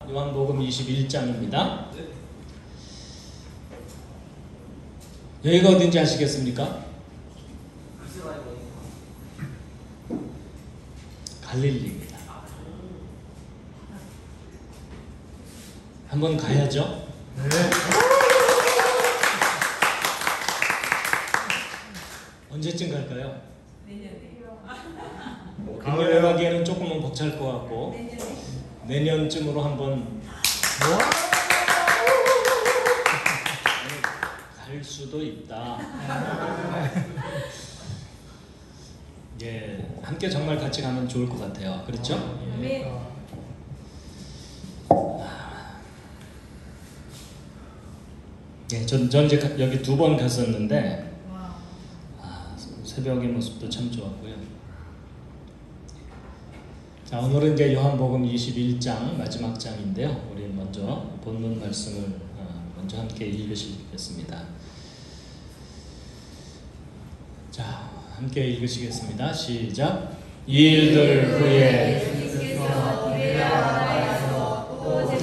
요한복음 21장입니다. 여기가 어딘지 아시겠습니까? 갈릴리입니다. 한번 가야죠. 네. 언제쯤 갈까요? 가을에 가기에는 조금은 벅찰 것 같고 내년쯤으로 한번 갈 수도 있다. 예, 함께 정말 같이 가면 좋을 것 같아요. 그렇죠? 네. 예, 전 이제 여기 2번 갔었는데 새벽의 모습도 참 좋았고요. 자, 오늘은 이제 요한복음 21장 마지막 장인데요. 우리 먼저 본문 말씀을 먼저 함께 읽으시겠습니다. 자, 함께 읽으시겠습니다. 시작. 이 일들 후에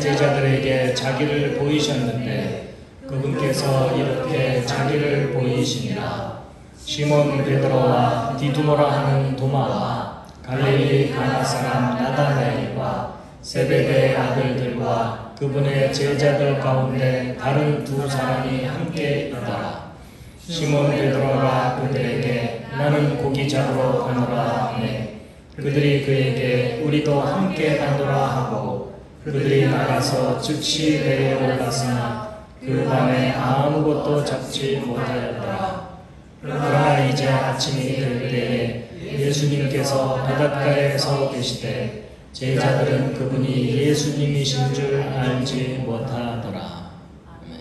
제자들에게 자기를 보이셨는데 그분께서 이렇게 자기를 보이시니라. 시몬 베드로와 디두모라 하는 도마와 갈릴리 가나 사람 나다나엘과 세베대의 아들들과 그분의 제자들 가운데 다른 2 사람이 함께 있더라. 시몬 베드로가 그들에게 나는 고기 잡으러 가노라 하매 그들이 그에게 우리도 함께 가노라 하고 그들이 나가서 즉시 내려올랐으나 그 밤에 아무것도 잡지 못하였더라. 그러나 이제 아침이 될 때에 예수님께서 바닷가에 서 계시되 제자들은 그분이 예수님이신 줄 알지 못하더라. 아멘.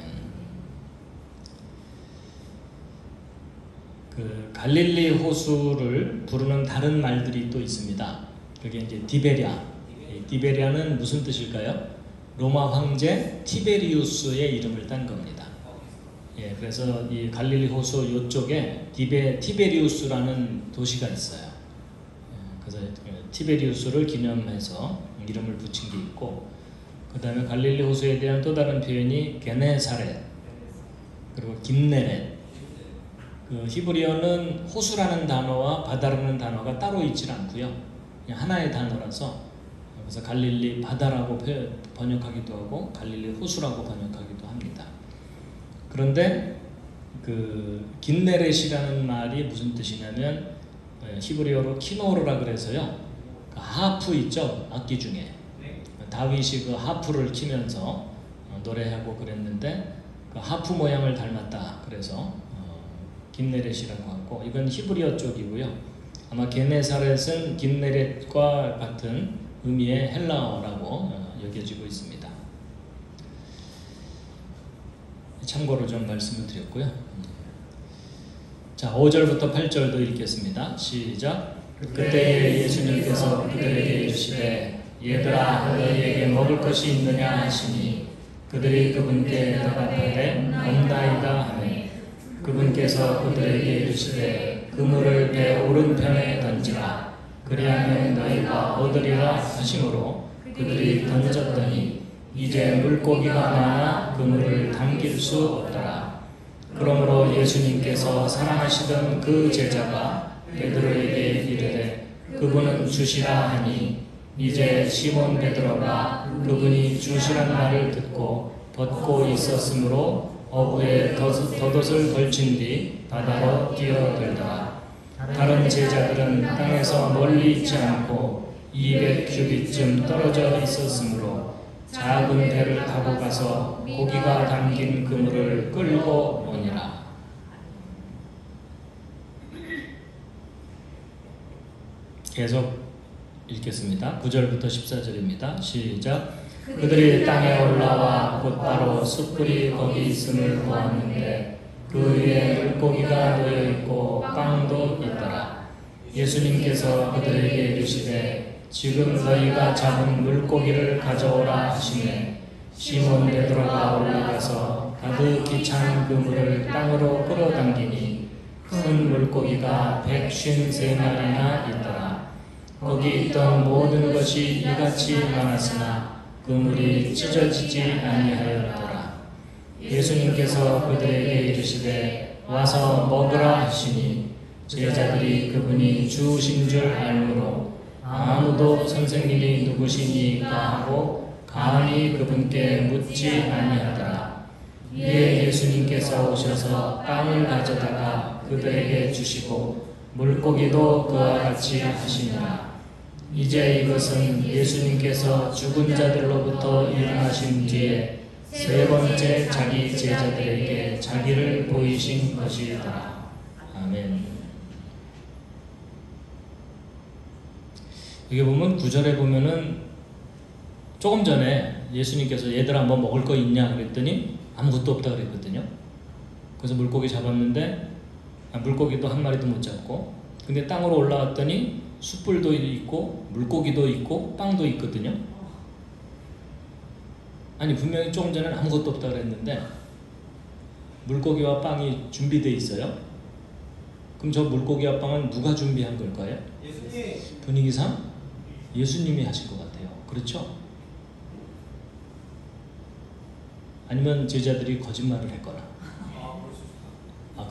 그 갈릴리 호수를 부르는 다른 말들이 또 있습니다. 그게 이제 디베랴. 디베랴는 무슨 뜻일까요? 로마 황제 티베리우스의 이름을 딴 겁니다. 예, 그래서 이 갈릴리 호수 이쪽에 티베리우스라는 도시가 있어요. 예, 그래서 티베리우스를 기념해서 이름을 붙인 게 있고, 그 다음에 갈릴리 호수에 대한 또 다른 표현이 게네사렛, 그리고 김네렛. 그 히브리어는 호수라는 단어와 바다라는 단어가 따로 있지 않고요. 그냥 하나의 단어라서 그래서 갈릴리 바다라고 번역하기도 하고 갈릴리 호수라고 번역하기도 합니다. 그런데 그 긴네렛이라는 말이 무슨 뜻이냐면 히브리어로 키노르라 그래서요. 그 하프 있죠? 악기 중에 다윗이 그 하프를 키면서 노래하고 그랬는데 그 하프 모양을 닮았다. 그래서 긴네렛이라고 하고 이건 히브리어 쪽이고요. 아마 게네사렛은 긴네렛과 같은 의미의 헬라어라고 여겨지고 있습니다. 참고로 좀 말씀을 드렸고요. 자, 5절부터 8절도 읽겠습니다. 시작. 그때에 예수님께서 그들에게 이르시되 얘들아 너희에게 먹을 것이 있느냐 하시니 그들이 그분께 대답하되 없나이다 하매 그분께서 그들에게 이르시되 그물을 배 오른편에 던지라 그리하면 너희가 얻으리라 하심으로 그들이 던졌더니 이제 물고기가 많아 그물을 당길 수 없더라. 그러므로 예수님께서 사랑하시던 그 제자가 베드로에게 이르되 그분은 주시라 하니 이제 시몬 베드로가 그분이 주시란 말을 듣고 벗고 있었으므로 어부에 덧옷을 걸친 뒤 바다로 뛰어들더라. 다른 제자들은 땅에서 멀리 있지 않고 200규빗쯤 떨어져 있었으므로 작은 배를 타고 가서 고기가 담긴 그물을 끌고 오니라. 계속 읽겠습니다. 9절부터 14절입니다. 시작. 그들이 땅에 올라와 곧바로 숯불이 거기 있음을 보았는데 그 위에 물고기가 놓여있고 빵도 있더라. 예수님께서 그들에게 이르시되 지금 너희가 잡은 물고기를 가져오라 하시매 시몬 베드로가 올라가서 가득히 찬 그물을 땅으로 끌어당기니 큰 물고기가 153마리나 있더라. 거기 있던 모든 것이 이같이 많았으나 그물이 찢어지지 아니하였더라. 예수님께서 그들에게 이르시되 와서 먹으라 하시니 제자들이 그분이 주우신 줄 알므로 아무도 선생님이 누구시니까 하고 감히 그분께 묻지 아니하더라. 이에 예수님께서 오셔서 빵을 가져다가 그들에게 주시고 물고기도 그와 같이 하시니라. 이제 이것은 예수님께서 죽은 자들로부터 일어나신 뒤에 세 번째 자기 제자들에게 자기를 보이신 것이더라. 아멘. 여기 보면 9절에 보면은 조금 전에 예수님께서 얘들아 뭐 먹을 거 있냐 그랬더니 아무것도 없다 그랬거든요. 그래서 물고기 잡았는데 물고기도 한 마리도 못 잡고, 근데 땅으로 올라왔더니 숯불도 있고 물고기도 있고 빵도 있거든요. 아니 분명히 조금 전에는 아무것도 없다 그랬는데 물고기와 빵이 준비되어 있어요. 그럼 저 물고기와 빵은 누가 준비한 걸까요? 예수님. 분위기상 예수님이 하실 것 같아요. 그렇죠? 아니면 제자들이 거짓말을 했거나.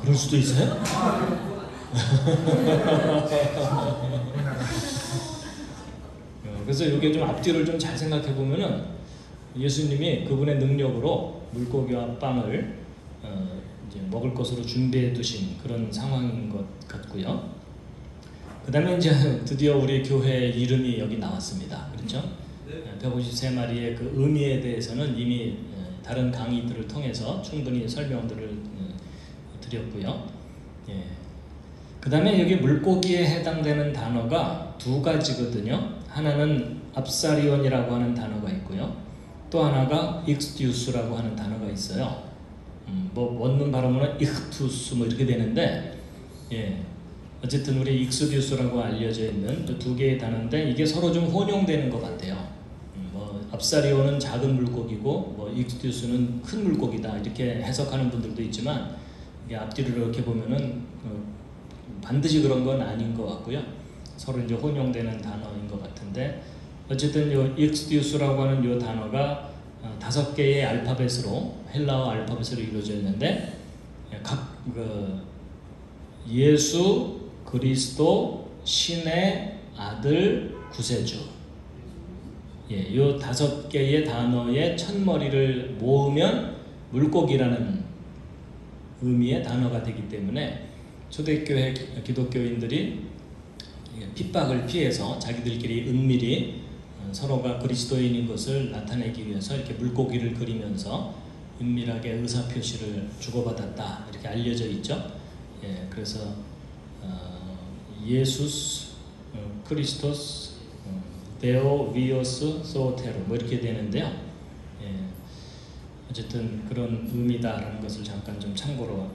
그럴 수도 있어요? 그래서 이게 좀 앞뒤를 좀 잘 생각해 보면은 예수님이 그분의 능력으로 물고기와 빵을 이제 먹을 것으로 준비해 두신 그런 상황인 것 같고요. 그 다음에 이제 드디어 우리 교회의 이름이 여기 나왔습니다. 그렇죠? 153마리의 그 의미에 대해서는 이미 다른 강의들을 통해서 충분히 설명들을 드렸고요. 예. 그 다음에 여기 물고기에 해당되는 단어가 두 가지거든요. 하나는 압사리온이라고 하는 단어가 있고요. 또 하나가 익스티우스라고 하는 단어가 있어요. 뭐 원문 발음으로는 익투스 뭐 이렇게 되는데, 예. 어쨌든 우리 익스디우스라고 알려져 있는 두 개의 단어인데 이게 서로 좀 혼용되는 것 같아요. 뭐 압사리온은 작은 물고기고 뭐 익스디우스는 큰 물고기다 이렇게 해석하는 분들도 있지만 이게 앞뒤를 이렇게 보면은 반드시 그런 건 아닌 것 같고요. 서로 이제 혼용되는 단어인 것 같은데 어쨌든 요 익스디우스라고 하는 요 단어가 5개의 알파벳으로 헬라어 알파벳으로 이루어져 있는데 각 예수 그리스도 신의 아들 구세주, 예, 요 5개의 단어의 첫머리를 모으면 물고기라는 의미의 단어가 되기 때문에 초대교회 기독교인들이 핍박을 피해서 자기들끼리 은밀히 서로가 그리스도인인 것을 나타내기 위해서 이렇게 물고기를 그리면서 은밀하게 의사표시를 주고받았다 이렇게 알려져 있죠. 예, 그래서 예수스, 크리스토스, 데오, 위오스, 소테로 뭐 이렇게 되는데요. 예, 어쨌든 그런 의미다라는 것을 잠깐 좀 참고로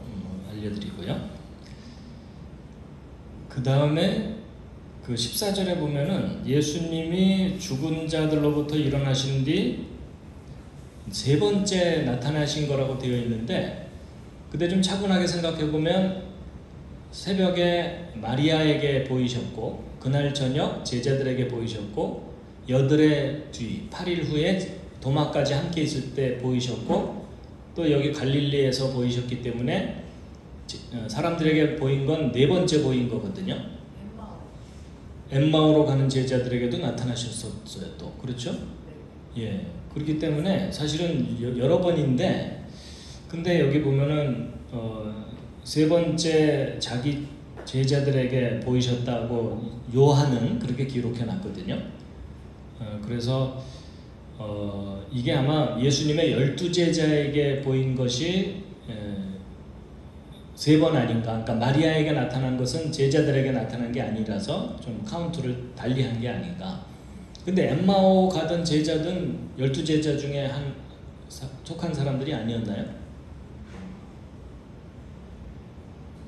알려드리고요. 그 다음에 그 14절에 보면은 예수님이 죽은 자들로부터 일어나신 뒤 세 번째 나타나신 거라고 되어 있는데, 근데 좀 차분하게 생각해 보면 새벽에 마리아에게 보이셨고 그날 저녁 제자들에게 보이셨고 여들의 뒤 8일 후에 도마까지 함께 있을 때 보이셨고 또 여기 갈릴리에서 보이셨기 때문에 사람들에게 보인 건 네 번째 보인 거거든요. 엠마오로 가는 제자들에게도 나타나셨었어요. 또 그렇죠? 예, 그렇기 때문에 사실은 여러 번인데, 근데 여기 보면은 세 번째 자기 제자들에게 보이셨다고 요한은 그렇게 기록해 놨거든요. 그래서 이게 아마 예수님의 12제자에게 보인 것이 3번 아닌가. 그러니까 마리아에게 나타난 것은 제자들에게 나타난 게 아니라서 좀 카운트를 달리한 게 아닌가. 근데 엠마오 가던 제자든 12제자 중에 속한 사람들이 아니었나요?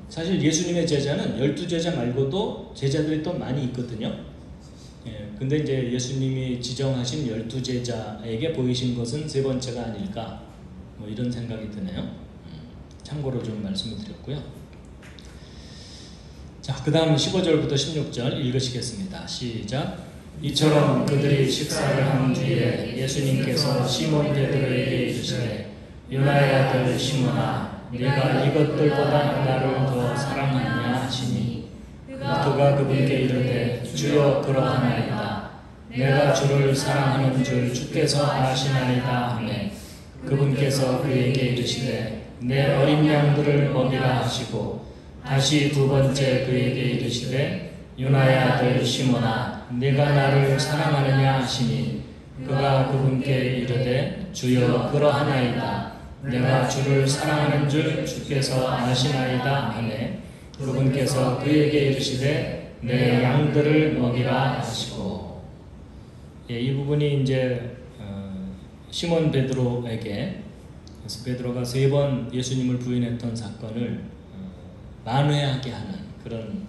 사실 예수님의 제자는 12제자 말고도 제자들이 또 많이 있거든요. 예, 근데 이제 예수님이 지정하신 12제자에게 보이신 것은 세 번째가 아닐까, 뭐 이런 생각이 드네요. 참고로 좀 말씀을 드렸고요. 자, 그 다음 15절부터 16절 읽으시겠습니다. 시작. 이처럼 그들이 식사를 한 뒤에 예수님께서 시몬 베드로에게 이르시되 요나의 아들 시몬아 네가 이것들보다 나를 더 사랑하느냐 하시니 그가 그분께 이르되 주여 그러하나이다. 내가 주를 사랑하는 줄 주께서 아시나이다 하매 그분께서 그에게 이르시되 내 어린 양들을 먹이라 하시고 다시 두 번째 그에게 이르시되 요나의 아들 시몬아 네가 나를 사랑하느냐 하시니 그가 그분께 이르되 주여 그러하나이다. 내가 주를 사랑하는 줄 주께서 아시나이다 하매 그분께서 그에게 이르시되 내 양들을 먹이라 하시고. 이 부분이 이제 시몬 베드로에게, 그래서 베드로가 3번 예수님을 부인했던 사건을 만회하게 하는 그런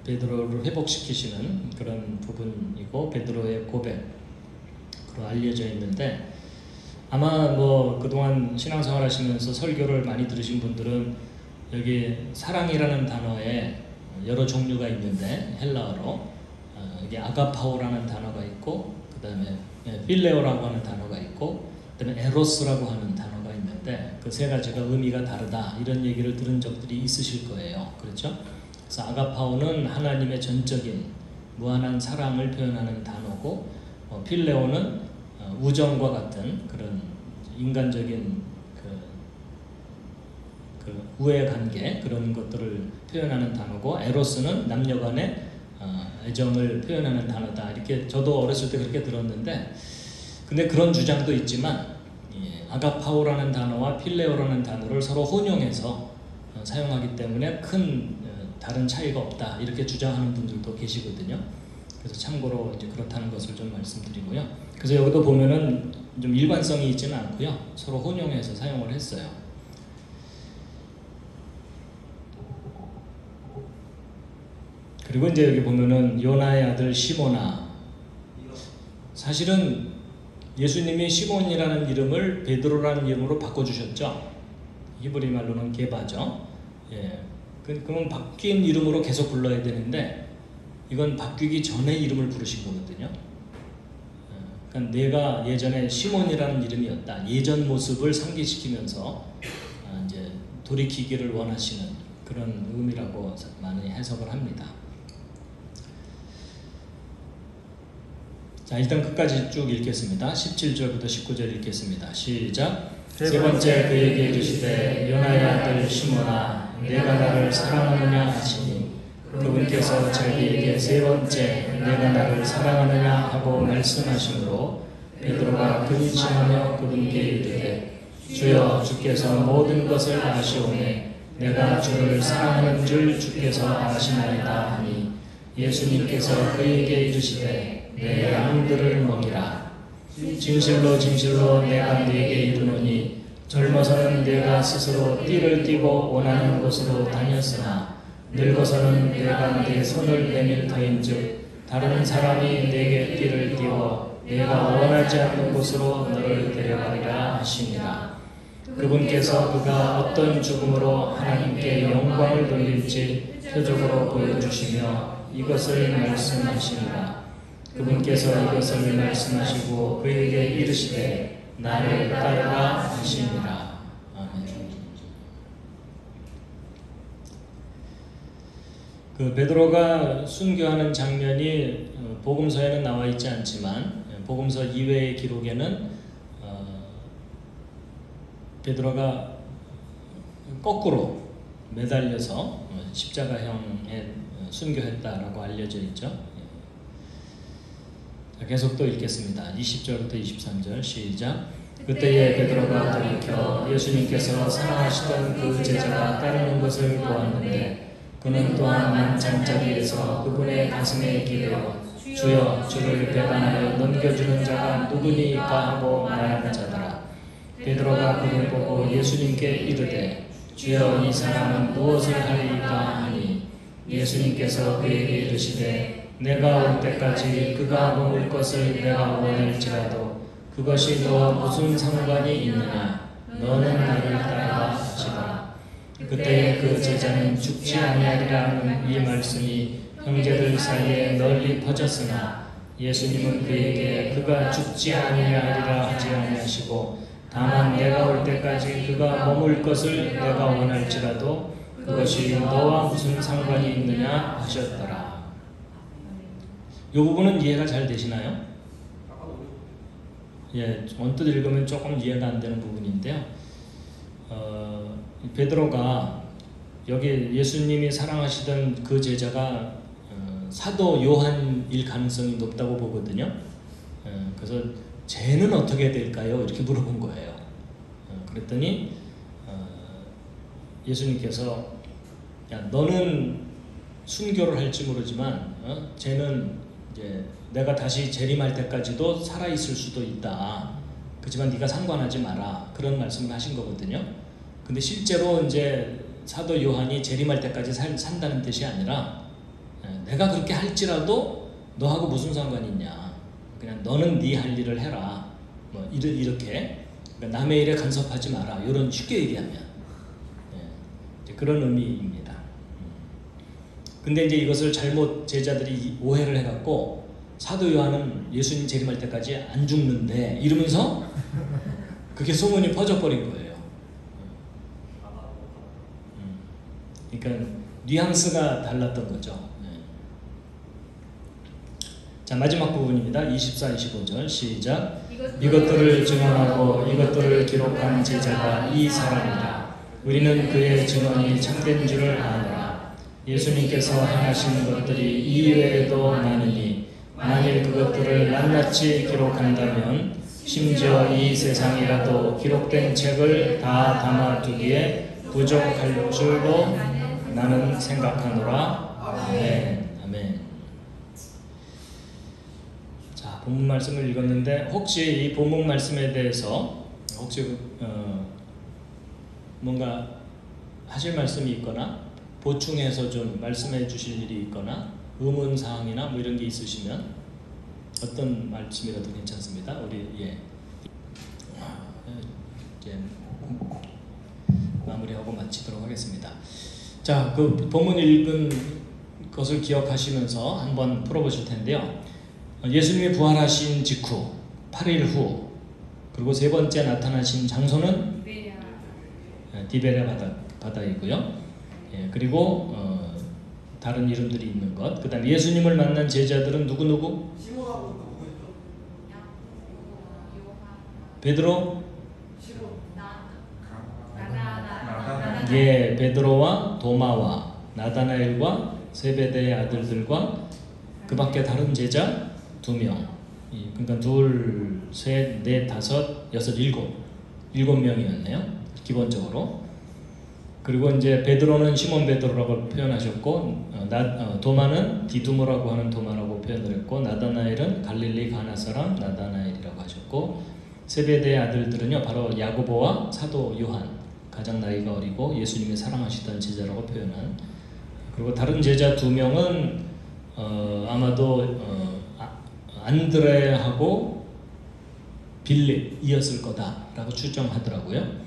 베드로를 회복시키시는 그런 부분이고 베드로의 고백으로 알려져 있는데, 아마 뭐 그동안 신앙생활 하시면서 설교를 많이 들으신 분들은 여기 사랑이라는 단어에 여러 종류가 있는데 헬라어로 여기 아가파오라는 단어가 있고 그 다음에 필레오라고 하는 단어가 있고 그 다음에 에로스라고 하는 단어가 있는데 그 세 가지가 의미가 다르다 이런 얘기를 들은 적들이 있으실 거예요. 그렇죠? 그래서 아가파오는 하나님의 전적인 무한한 사랑을 표현하는 단어고 필레오는 우정과 같은 그런 인간적인 그 우애 관계 그런 것들을 표현하는 단어고, 에로스는 남녀 간의 애정을 표현하는 단어다. 이렇게 저도 어렸을 때 그렇게 들었는데, 근데 그런 주장도 있지만 아가파오라는 단어와 필레오라는 단어를 서로 혼용해서 사용하기 때문에 큰 다른 차이가 없다 이렇게 주장하는 분들도 계시거든요. 그래서 참고로 이제 그렇다는 것을 좀 말씀드리고요. 그래서 여기도 보면은 좀 일관성이 있지는 않고요. 서로 혼용해서 사용을 했어요. 그리고 이제 여기 보면은 요나의 아들 시몬아, 사실은 예수님이 시몬이라는 이름을 베드로라는 이름으로 바꿔주셨죠. 히브리 말로는 게바죠. 예, 그러면 바뀐 이름으로 계속 불러야 되는데 이건 바뀌기 전에 이름을 부르신 거거든요. 그러니까 내가 예전에 시몬이라는 이름이었다. 예전 모습을 상기시키면서 이제 돌이키기를 원하시는 그런 의미라고 많이 해석을 합니다. 자, 일단 끝까지 쭉 읽겠습니다. 17절부터 19절 읽겠습니다. 시작. 세 번째 그에게 이르시되 요나의 아들 시몬아 내가 나를 사랑하느냐 하시니 그분께서 자기에게 세 번째 내가 나를 사랑하느냐 하고 말씀하시므로 베드로가 근심하며 그분께 이르되 주여 주께서 모든 것을 아시오매 내가 주를 사랑하는 줄 주께서 아시나이다 하니 예수님께서 그에게 이르시되 내 양들을 먹이라. 진실로 진실로 내가 네게 이르노니 젊어서는 내가 스스로 띠를 띠고 원하는 곳으로 다녔으나 늙어서는 내가 내 손을 내밀 터인즉 다른 사람이 내게 띠를 띠워 내가 원하지 않는 곳으로 너를 데려가리라 하시니라. 그분께서 그가 어떤 죽음으로 하나님께 영광을 돌릴지 표적으로 보여주시며 이것을 말씀하시니라. 그분께서 이것을 말씀하시고 그에게 이르시되 나를 따르라 하시니라. 아멘. 그 베드로가 순교하는 장면이 복음서에는 나와 있지 않지만 복음서 이외의 기록에는 베드로가 거꾸로 매달려서 십자가형에 순교했다라고 알려져 있죠. 계속 또 읽겠습니다. 20절부터 23절 시작. 그때에 베드로가 돌이켜 예수님께서 사랑하시던 그 제자가 따르는 것을 보았는데 그는 또한 만찬자리에서 그분의 가슴에 기대어 주여 주를 배반하여 넘겨주는 자가 누구니까 하고 말하는 자더라. 베드로가 그를 보고 예수님께 이르되 주여 이 사람은 무엇을 하리이까 하니 예수님께서 그에게 이르시되 내가 올 때까지 그가 먹을 것을 내가 원할지라도 그것이 너와 무슨 상관이 있느냐. 너는 나를 따르라 하시더라. 그때에 그 제자는 죽지 아니하리라는 이 말씀이 형제들 사이에 널리 퍼졌으나 예수님은 그에게 그가 죽지 아니하리라 하지 아니하시고 다만 내가 올 때까지 그가 머물 것을 내가 원할지라도 그것이 너와 무슨 상관이 있느냐 하셨더라. 이 부분은 이해가 잘 되시나요? 예, 언뜻 읽으면 조금 이해가 안 되는 부분인데요. 베드로가 여기 예수님이 사랑하시던 그 제자가 사도 요한일 가능성이 높다고 보거든요. 그래서 쟤는 어떻게 될까요? 이렇게 물어본 거예요. 그랬더니 예수님께서 야, 너는 순교를 할지 모르지만 쟤는 이제 내가 다시 재림할 때까지도 살아 있을 수도 있다. 그렇지만 네가 상관하지 마라. 그런 말씀을 하신 거거든요. 근데 실제로 이제 사도 요한이 재림할 때까지 산다는 뜻이 아니라 내가 그렇게 할지라도 너하고 무슨 상관이 있냐. 그냥 너는 네 할 일을 해라. 뭐 이렇게 그러니까 남의 일에 간섭하지 마라. 이런 쉽게 얘기하면 그런 의미입니다. 근데 이제 이것을 잘못 제자들이 오해를 해갖고 사도 요한은 예수님 재림할 때까지 안 죽는데 이러면서 그게 소문이 퍼져버린 거예요. 그러니까 뉘앙스가 달랐던 거죠. 자, 마지막 부분입니다. 24, 25절 시작. 이것들을 증언하고 이것들을 기록한 제자가 이 사람이다. 우리는 그의 증언이 참된 줄을 아노라. 예수님께서 행하신 것들이 이외에도 많으니 만일 그것들을 낱낱이 기록한다면 심지어 이 세상이라도 기록된 책을 다 담아두기에 부족할 줄로 나는 생각하노라. 아멘. 아멘. 자, 본문 말씀을 읽었는데 혹시 이 본문 말씀에 대해서 혹시 뭔가 하실 말씀이 있거나 보충해서 좀 말씀해 주실 일이 있거나 의문사항이나 뭐 이런 게 있으시면 어떤 말씀이라도 괜찮습니다. 우리 이제 마무리하고 마치도록 하겠습니다. 자, 그 본문 읽은 것을 기억하시면서 한번 풀어보실 텐데요. 예수님이 부활하신 직후 8일 후 그리고 세 번째 나타나신 장소는 디베랴 바다이고요. 그리고 다른 이름들이 있는 것. 그 다음 예수님을 만난 제자들은 누구누구? 베드로? 예, 베드로와 도마와 나다나엘과 세베대의 아들들과 그 밖에 다른 제자 2명. 그러니까 2, 3, 4, 5, 6, 7명이었네요. 기본적으로. 그리고 이제 베드로는 시몬 베드로라고 표현하셨고 도마는 디두모라고 하는 도마라고 표현을 했고 나다나엘은 갈릴리 가나 사람 나다나엘이라고 하셨고 세베대의 아들들은요 바로 야고보와 사도 요한 가장 나이가 어리고 예수님이 사랑하시던 제자라고 표현한 그리고 다른 제자 2명은 아마도 안드레하고 빌립이었을 거다라고 추정하더라고요.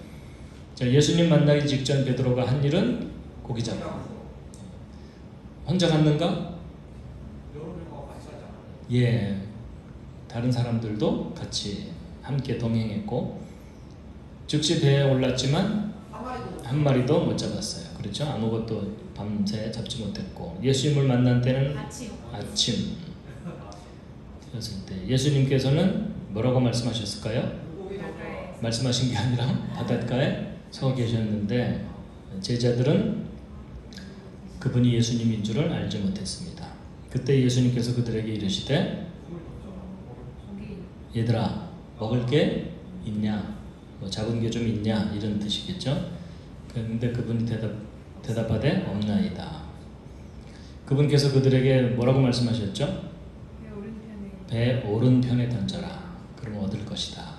자, 예수님 만나기 직전 베드로가 한 일은 고기 잡기. 혼자 갔는가? 예, 다른 사람들도 같이 함께 동행했고 즉시 배에 올랐지만 한 마리도 못 잡았어요. 그렇죠? 아무것도 밤새 잡지 못했고 예수님을 만난 때는 아침이었을 때 예수님께서는 뭐라고 말씀하셨을까요? 말씀하신 게 아니라 바닷가에 서 계셨는데 제자들은 그분이 예수님인 줄을 알지 못했습니다. 그때 예수님께서 그들에게 이르시되 얘들아 먹을 게 있냐? 뭐 잡은 게 좀 있냐? 이런 뜻이겠죠. 그런데 그분이 대답하되 없나이다. 그분께서 그들에게 뭐라고 말씀하셨죠? 배 오른편에 던져라. 그럼 얻을 것이다.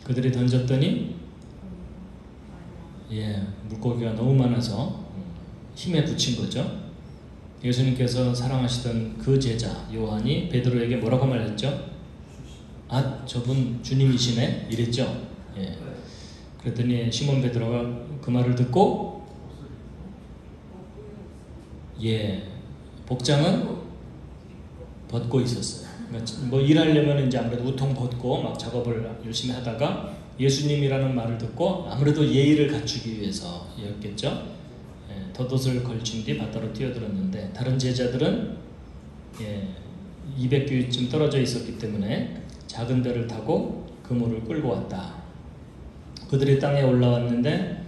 그들이 던졌더니 물고기가 너무 많아서 힘에 부친 거죠. 예수님께서 사랑하시던 그 제자 요한이 베드로에게 뭐라고 말했죠? 아, 저분 주님이시네? 이랬죠. 그랬더니 시몬 베드로가 그 말을 듣고 복장은 벗고 있었어요. 그러니까 뭐 일하려면 이제 아무래도 우통 벗고 막 작업을 열심히 하다가 예수님이라는 말을 듣고 아무래도 예의를 갖추기 위해서였겠죠. 덧옷을 걸친 뒤 바다로 뛰어들었는데 다른 제자들은 200규쯤 떨어져 있었기 때문에 작은 배를 타고 그물을 끌고 왔다. 그들이 땅에 올라왔는데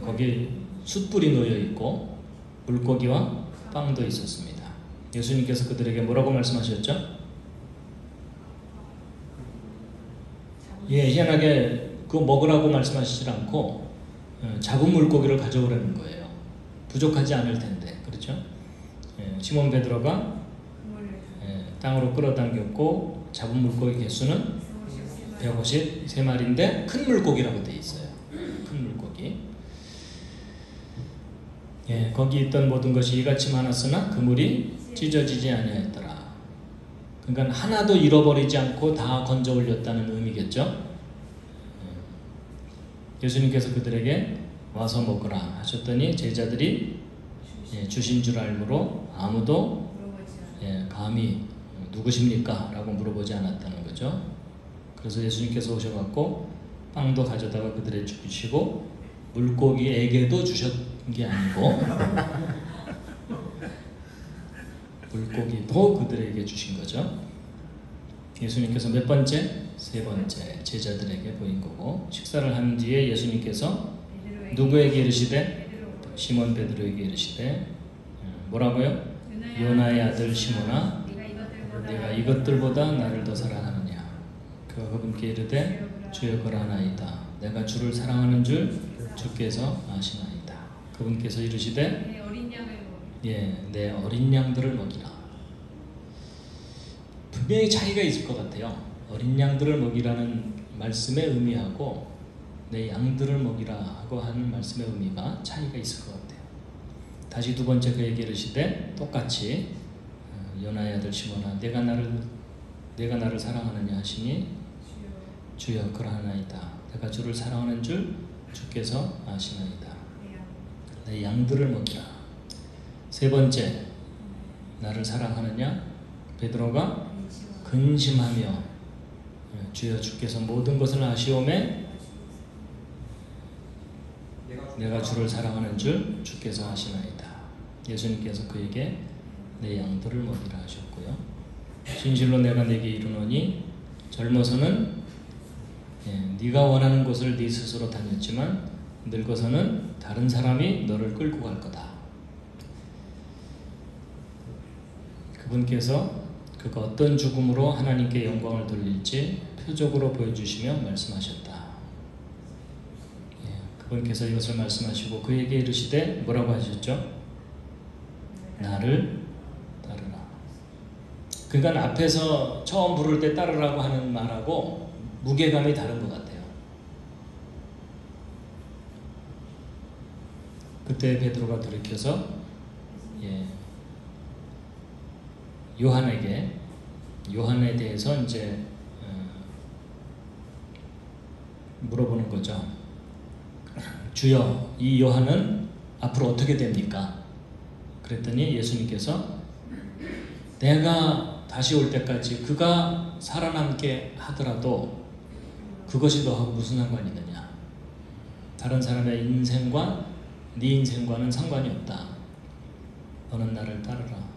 거기 숯불이 놓여 있고 물고기와 빵도 있었습니다. 예수님께서 그들에게 뭐라고 말씀하셨죠? 희한하게 그거 먹으라고 말씀하시지 않고 잡은 물고기를 가져오라는 거예요. 부족하지 않을 텐데, 그렇죠? 시몬 베드로가 땅으로 끌어당겼고 잡은 물고기 개수는 153마리인데 큰 물고기라고 되어 있어요. 큰 물고기. 거기 있던 모든 것이 이같이 많았으나 그물이 찢어지지 아니하였더라. 그러니까 하나도 잃어버리지 않고 다 건져 올렸다는 의미겠죠. 예수님께서 그들에게 와서 먹으라 하셨더니 제자들이 주신 줄 알므로 아무도 감히 누구십니까? 라고 물어보지 않았다는 거죠. 그래서 예수님께서 오셔갖고 빵도 가져다가 그들에게 주시고 물고기에게도 주신 게 아니고 물고기도 그들에게 주신 거죠. 예수님께서 몇 번째? 세 번째 제자들에게 보인 거고 식사를 한 뒤에 예수님께서 누구에게 이르시되? 시몬 베드로에게 이르시되 뭐라고요? 요나의 아들 시몬아 내가 이것들보다 나를 더 사랑하느냐? 그가 그분께 이르되 주여 그러하나이다. 내가 주를 사랑하는 줄 주께서 아시나이다. 그분께서 이르시되 내 어린 양들을 먹이라. 분명히 차이가 있을 것 같아요. 어린 양들을 먹이라는 말씀의 의미하고 내 양들을 먹이라 하고 하는 말씀의 의미가 차이가 있을 것 같아요. 다시 두 번째 그에게 이르시되 똑같이 요나의 아들 시몬아 내가 나를 사랑하느냐 하시니 주여 그러하나이다. 내가 주를 사랑하는 줄 주께서 아시나이다. 내 양들을 먹이라. 세 번째 나를 사랑하느냐? 베드로가 근심하며 주여 주께서 모든 것을 아시오매 내가 주를 사랑하는 줄 주께서 아시나이다. 예수님께서 그에게 내 양들을 먹이라 하셨고요. 진실로 내가 네게 이르노니 젊어서는 네가 원하는 곳을 네 스스로 다녔지만 늙어서는 다른 사람이 너를 끌고 갈 거다. 그분께서 그가 어떤 죽음으로 하나님께 영광을 돌릴지 표적으로 보여주시며 말씀하셨다. 그분께서 이것을 말씀하시고 그에게 이르시되 뭐라고 하셨죠? 나를 따르라. 그러니까 앞에서 처음 부를 때 따르라고 하는 말하고 무게감이 다른 것 같아요. 그때 베드로가 돌이켜서 요한에 대해서 이제 물어보는 거죠. 주여, 이 요한은 앞으로 어떻게 됩니까? 그랬더니 예수님께서 내가 다시 올 때까지 그가 살아남게 하더라도 그것이 너하고 무슨 상관이 있느냐? 다른 사람의 인생과 네 인생과는 상관이 없다. 너는 나를 따르라.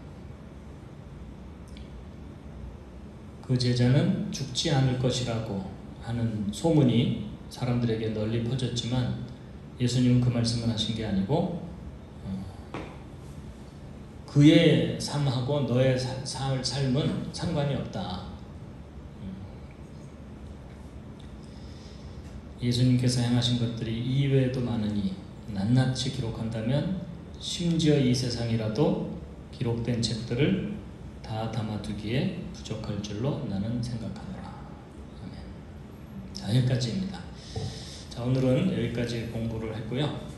그 제자는 죽지 않을 것이라고 하는 소문이 사람들에게 널리 퍼졌지만 예수님은 그 말씀을 하신 게 아니고 그의 삶하고 너의 삶은 상관이 없다. 예수님께서 행하신 것들이 이외에도 많으니 낱낱이 기록한다면 심지어 이 세상이라도 기록된 책들을 다 담아두기에 부족할 줄로 나는 생각하노라. 아멘. 자, 여기까지입니다. 자, 오늘은 여기까지 공부를 했고요.